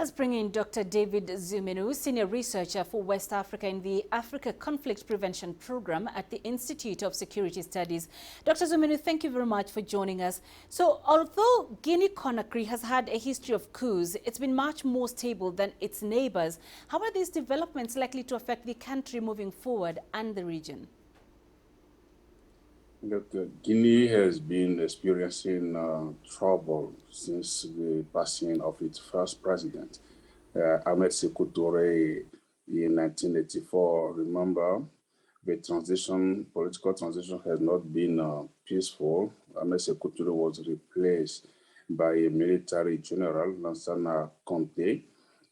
Let's bring in Dr. David Zoummenou, Senior Researcher for West Africa in the Africa Conflict Prevention Program at the Institute of Security Studies. Dr. Zoummenou, thank you very much for joining us. So, although Guinea-Conakry has had a history of coups, it's been much more stable than its neighbors. How are these developments likely to affect the country moving forward and the region? Guinea has been experiencing trouble since the passing of its first president, Ahmed Sékou Touré, in 1984. Remember, the political transition has not been peaceful. Ahmed Sékou Touré was replaced by a military general, Alpha Conde,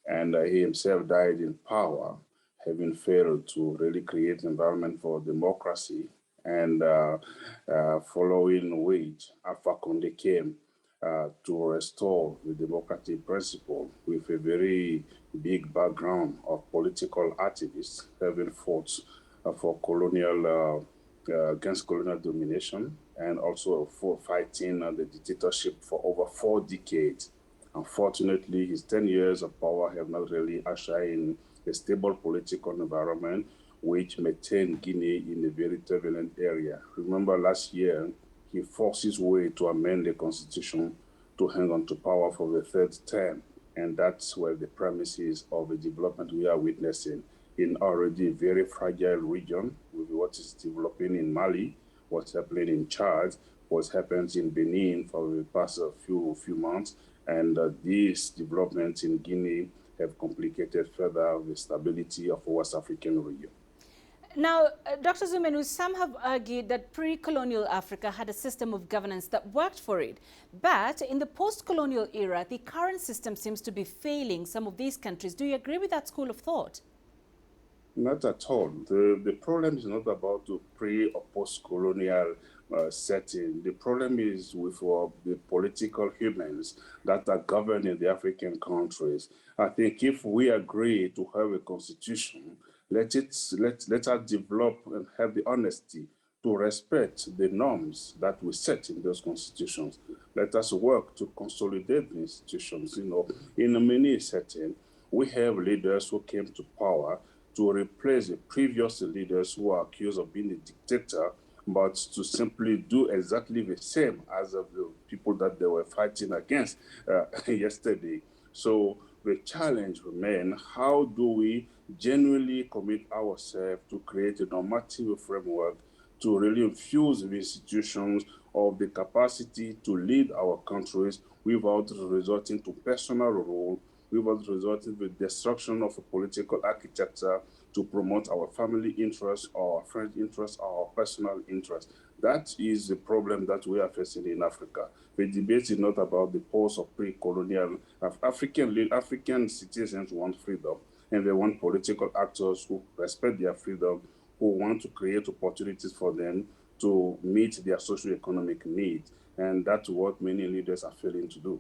and he himself died in power, having failed to really create an environment for democracy. And following which Alpha Conde came to restore the democratic principle with a very big background of political activists having fought for against colonial domination, and also for fighting the dictatorship for over 4 decades. Unfortunately, his 10 years of power have not really ushered in a stable political environment which maintained Guinea in a very turbulent area. Remember last year, he forced his way to amend the constitution to hang on to power for the 3rd term. And that's where the premises of the development we are witnessing in already a very fragile region, with what is developing in Mali, what's happening in Chad, what's happened in Benin for the past few months. And these developments in Guinea have complicated further the stability of the West African region. Now, Dr. Zoummenou, some have argued that pre-colonial Africa had a system of governance that worked for it. But in the post-colonial era, the current system seems to be failing some of these countries. Do you agree with that school of thought? Not at all. The problem is not about the pre or post-colonial setting. The problem is with the political humans that are governing the African countries. I think if we agree to have a constitution, let us develop and have the honesty to respect the norms that we set in those constitutions. Let us work to consolidate the institutions. In many settings, we have leaders who came to power to replace the previous leaders who are accused of being a dictator, but to simply do exactly the same as the people that they were fighting against yesterday. So the challenge remains, how do we genuinely commit ourselves to create a normative framework to really infuse the institutions of the capacity to lead our countries without resorting to personal rule, without resorting to the destruction of a political architecture to promote our family interests, our friend interests, our personal interests. That is the problem that we are facing in Africa. The debate is not about the pose of pre-colonial. African citizens want freedom, and they want political actors who respect their freedom, who want to create opportunities for them to meet their socio-economic needs. And that's what many leaders are failing to do.